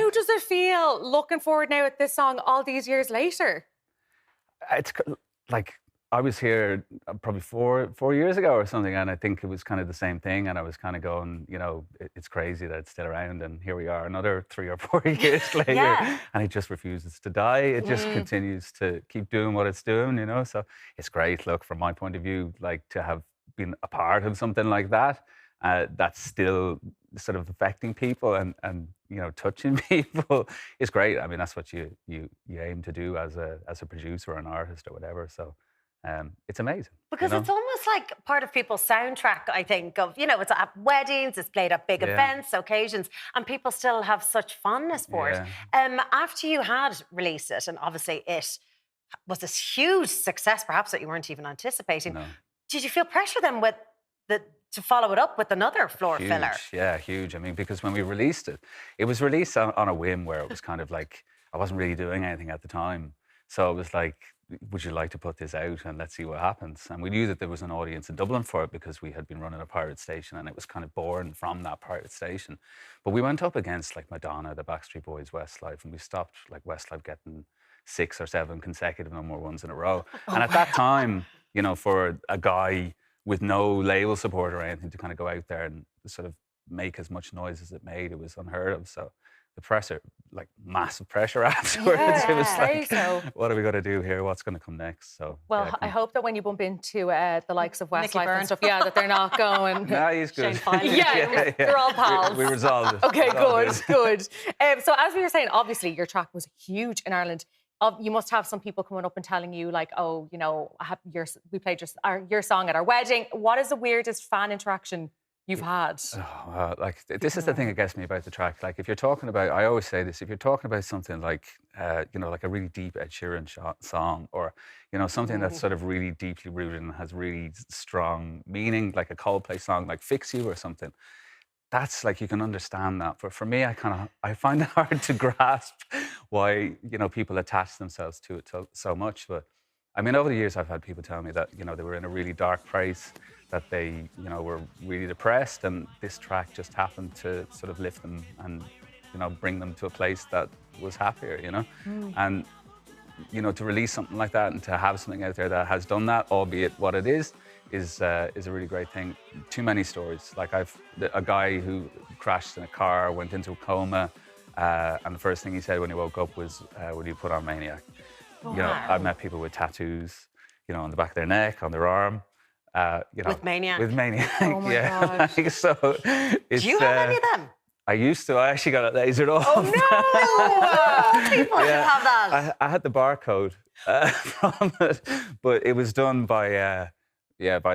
How does it feel looking forward now at this song all these years later? It's like I was here probably four years ago or something, and I think it was kind of the same thing. And I was kind of going, it's crazy that it's still around, and here we are, another 3 or 4 years later, Yeah. and it just refuses to die. It just continues to keep doing what it's doing, So it's great. Look, from my point of view, like to have been a part of something like that, that's still sort of affecting people and touching people is great. I mean, that's what you aim to do as a producer or an artist or whatever. So. It's amazing. Because it's almost like part of people's soundtrack, I think, of, it's at weddings, it's played at big events, occasions, and people still have such fondness for it. After you had released it, and obviously it was this huge success, perhaps that you weren't even anticipating, did you feel pressure then to follow it up with another floor filler? Yeah, huge. I mean, because when we released it, it was released on a whim where it was kind of like, I wasn't really doing anything at the time. So it was like, would you like to put this out and let's see what happens? And we knew that there was an audience in Dublin for it because we had been running a pirate station and it was kind of born from that pirate station. But we went up against like Madonna, the Backstreet Boys, Westlife, and we stopped like Westlife getting 6 or 7 consecutive #1s in a row. And at that time, for a guy with no label support or anything to kind of go out there and sort of make as much noise as it made, it was unheard of. So the pressure, like massive pressure afterwards. Yeah, it was like, so. What are we going to do here? What's going to come next? So, well, I hope that when you bump into the likes of Westlife and stuff, that they're not going. No, he's good. They're all pals. We resolved it. Okay, good. So as we were saying, obviously your track was huge in Ireland. You must have some people coming up and telling you like, oh, we played your song at our wedding. What is the weirdest fan interaction you've had? This is the thing that gets me about the track. Like, if you're talking about, I always say this, if you're talking about something like, like a really deep Ed Sheeran song, or, something that's sort of really deeply rooted and has really strong meaning, like a Coldplay song, like Fix You or something, that's like, you can understand that. But for me, I find it hard to grasp why, people attach themselves to it so much. But I mean, over the years, I've had people tell me that, they were in a really dark place, that they, were really depressed, and this track just happened to sort of lift them and, bring them to a place that was happier, And, to release something like that and to have something out there that has done that, albeit what it is a really great thing. Too many stories. Like a guy who crashed in a car, went into a coma, and the first thing he said when he woke up was, "Will you put on Maniac?" Wow. I've met people with tattoos, on the back of their neck, on their arm. With Maniac. With Maniac, oh my gosh. Do you have any of them? I used to. I actually got it lasered off. Oh no! People should have that. I had the barcode from it, but it was done by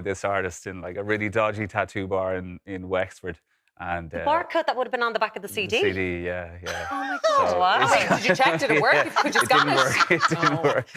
this artist in like a really dodgy tattoo bar in Wexford. And the barcode that would have been on the back of the CD? The CD, yeah. Oh my God. So wow. Wait, did you check? Did it work? Could you scan it? It didn't work.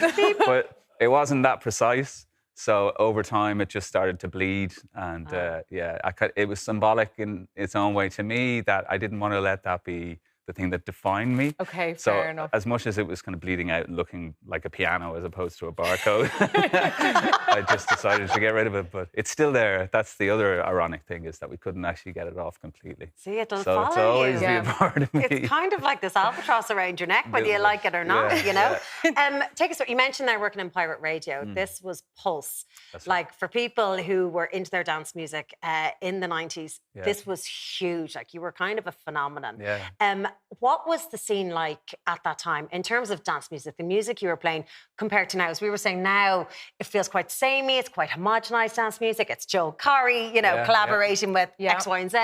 But it wasn't that precise. So over time, it just started to bleed. And it was symbolic in its own way to me that I didn't want to let that be the thing that defined me. Okay, so fair enough. As much as it was kind of bleeding out and looking like a piano as opposed to a barcode, I just decided to get rid of it. But it's still there. That's the other ironic thing, is that we couldn't actually get it off completely. See, it'll so follow it's always you. been a part of me. It's kind of like this albatross around your neck, whether you like it or not, Take us through, you mentioned there working in pirate radio. This was Pulse. That's like, for people who were into their dance music in the 90s, this was huge. Like, you were kind of a phenomenon. What was the scene like at that time in terms of dance music, the music you were playing compared to now? As we were saying, now it feels quite samey, it's quite homogenized dance music. It's Joe Corey, collaborating with X, Y, and Z.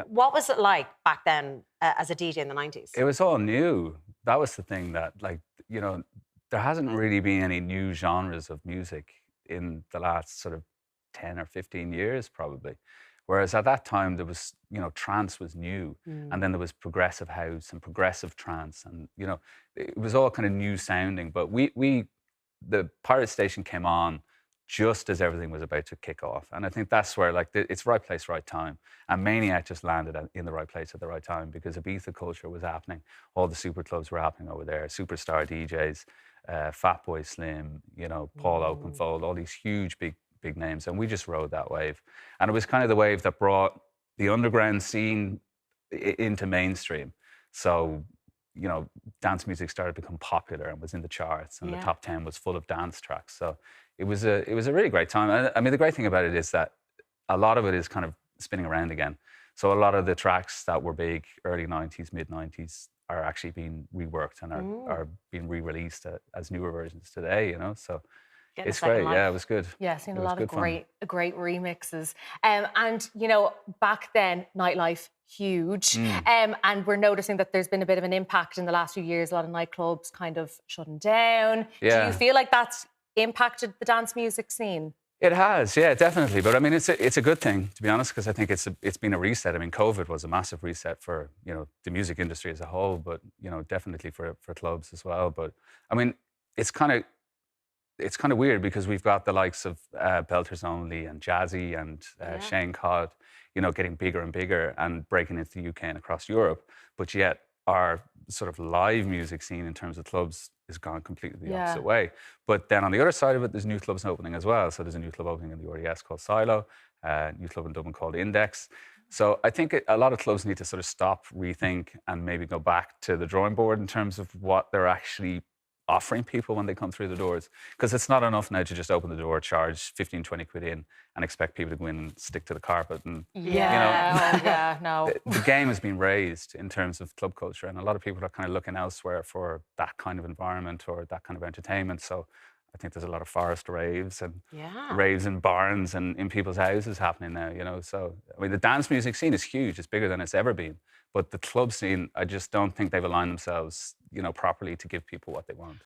What was it like back then as a DJ in the 90s? It was all new. That was the thing, that, like, there hasn't really been any new genres of music in the last sort of 10 or 15 years, probably. Whereas at that time, there was, trance was new, and then there was progressive house and progressive trance, and, it was all kind of new sounding. But the pirate station came on just as everything was about to kick off. And I think that's where, like, it's right place, right time. And Maniac just landed in the right place at the right time, because Ibiza culture was happening. All the super clubs were happening over there, superstar DJs, Fatboy Slim, Paul Oakenfold, all these huge, big names, and we just rode that wave. And it was kind of the wave that brought the underground scene into mainstream. So, you know, dance music started to become popular and was in the charts, and the top 10 was full of dance tracks. So it was a really great time. I mean, the great thing about it is that a lot of it is kind of spinning around again. So a lot of the tracks that were big early 90s, mid 90s are actually being reworked and are being re-released as newer versions today, you know? So it's great. Yeah, it was good. Yeah, I've seen a lot of great remixes. And, you know, back then, nightlife, huge. And we're noticing that there's been a bit of an impact in the last few years, a lot of nightclubs kind of shutting down. Yeah. Do you feel like that's impacted the dance music scene? It has, yeah, definitely. But I mean, it's a good thing, to be honest, because I think it's been a reset. I mean, COVID was a massive reset for, you know, the music industry as a whole, but, you know, definitely for clubs as well. But I mean, it's kind of weird because we've got the likes of Belters Only and Jazzy and Shane Codd, you know, getting bigger and bigger and breaking into the UK and across Europe. But yet our sort of live music scene in terms of clubs is gone completely the opposite way. But then on the other side of it, there's new clubs opening as well. So there's a new club opening in the RDS called Silo, a new club in Dublin called Index. So I think a lot of clubs need to sort of stop, rethink, and maybe go back to the drawing board in terms of what they're actually offering people when they come through the doors. Because it's not enough now to just open the door, charge 15, 20 quid in and expect people to go in and stick to the carpet. And, you know, the game has been raised in terms of club culture, and a lot of people are kind of looking elsewhere for that kind of environment or that kind of entertainment. So I think there's a lot of forest raves and raves in barns and in people's houses happening now, you know. So, I mean, the dance music scene is huge. It's bigger than it's ever been. But the club scene, I just don't think they've aligned themselves, you know, properly to give people what they want.